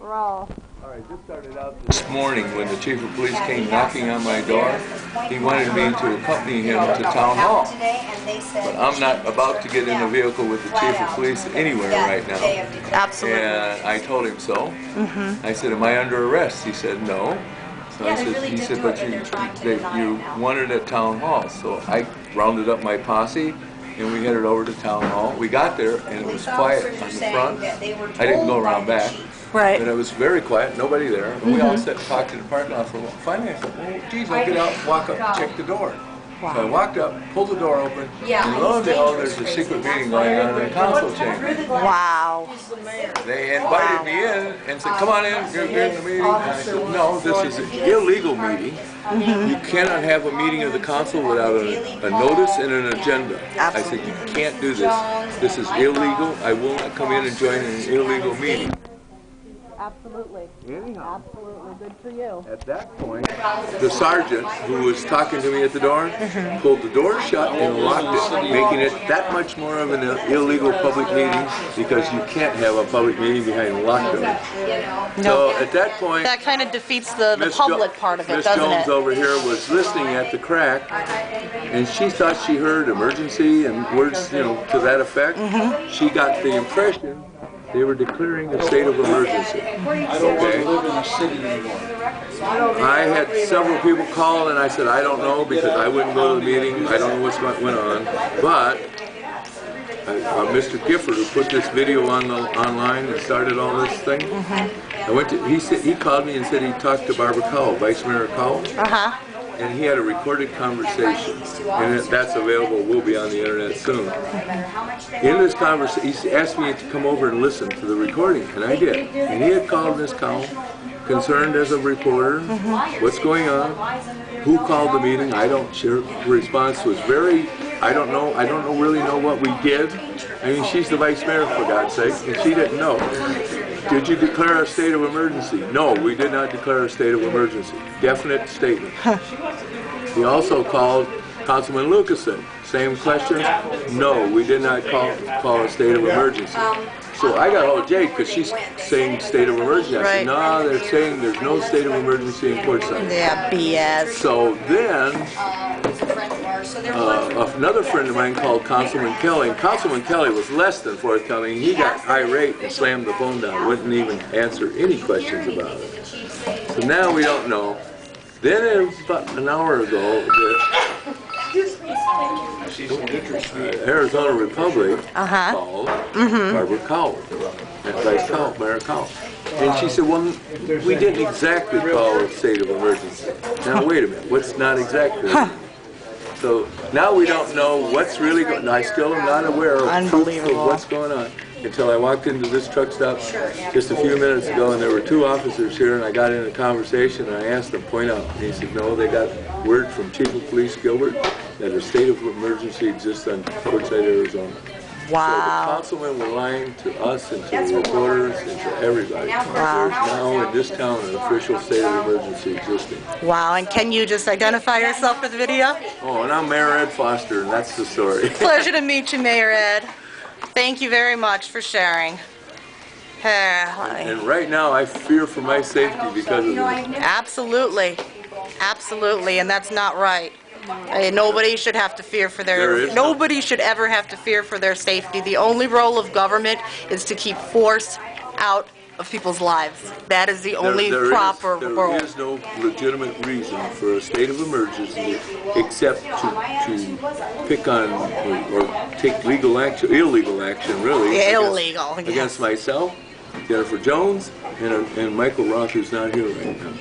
Roll. All right, this started out this morning when the chief of police came knocking on my door. He wanted me to accompany him to town hall. But I'm not about to get in a vehicle with the chief of police anywhere right now. Absolutely. And I told him so. I said, am I under arrest? He said, no. So he said, but you wanted at town hall. So I rounded up my posse and we headed over to town hall. We got there and it was quiet on the front. I didn't go around back. Right. But it was very quiet, nobody there. And we all sat and talked in the parking lot for a while. Finally I said, well, geez, I'll get out, walk up and check the door. Wow. So I walked up, pulled the door open, and lo and behold, there's a secret meeting going on in the council chamber. Wow. They invited me in and said, come on in, you're in the meeting. And I said, no, this is an illegal meeting. You cannot have a meeting of the council without a notice and an agenda. I said, you can't do this. This is illegal. I will not come in and join in an illegal meeting. Absolutely. Anyhow, Absolutely. Good for you. at that point, the sergeant who was talking to me at the door pulled the door shut and locked it, making it that much more of an illegal public meeting because you can't have a public meeting behind locked doors. So at that point, That kind of defeats the public part of it, Miss doesn't Jones it? over here was listening at the crack, and she thought she heard emergency and words, to that effect. She got the impression they were declaring a state of emergency. I don't want to live in the city anymore. I had several people call and I said, I don't know because I wouldn't go to the meeting. I don't know what's went on. But Mr. Gifford, who put this video online and started all this thing, he called me and said he talked to Barbara Cowell, Vice Mayor Cowell. And he had a recorded conversation, and that's available, will be on the internet soon. In this conversation, he asked me to come over and listen to the recording, and I did. And he had called Ms. Cowell, concerned as a reporter, what's going on, who called the meeting, I don't share. The response was very, I don't really know what we did. I mean, she's the vice mayor, for God's sake, and she didn't know. Did you declare a state of emergency? No, we did not declare a state of emergency. Definite statement. He also called Councilman Lucasen. Same question. No, we did not call a state of emergency. So I got hold of Jade because she's saying state of emergency. I said, no, they're saying there's no state of emergency in Quartzsite. Yeah, BS. So then, another friend of mine called Councilman Kelly, and Councilman Kelly was less than forthcoming. He got irate and slammed the phone down, wouldn't even answer any questions about it. So now we don't know. Then it was about an hour ago that Arizona Republic called Barbara Cowell, Vice Cowell, Mayor Cowell. And she said, well, we didn't exactly call a state of emergency. Now wait a minute, what's not exactly? So now we don't know what's really going on. I still am not aware of proof of what's going on until I walked into this truck stop just a few minutes ago, and there were two officers here, and I got in a conversation, and I asked them, point out. And he said, no, they got word from Chief of Police Gilbert that a state of emergency exists on Quartzsite, Arizona. Wow. So the councilmen were lying to us and to the reporters and to everybody. Wow. There's now in this town an official state of emergency existing. Wow, and can you just identify yourself for the video? Oh, and I'm Mayor Ed Foster, and that's the story. Pleasure to meet you, Mayor Ed. Thank you very much for sharing. And right now I fear for my safety because of this. Absolutely. Absolutely, and that's not right. Nobody should have to fear for nobody should ever have to fear for their safety. The only role of government is to keep force out of people's lives. That is the only proper role. There is no legitimate reason for a state of emergency except to pick on or take legal action, illegal action really. Illegal, against myself, Jennifer Jones, and Michael Roth, who's not here right now.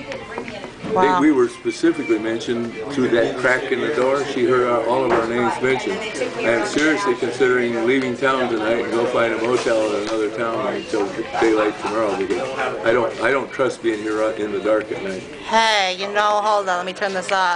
Wow. We were specifically mentioned through that crack in the door. She heard all of our names mentioned. I am seriously considering leaving town tonight and go find a motel in another town until daylight tomorrow because I don't trust being here in the dark at night. Hey, hold on, let me turn this off.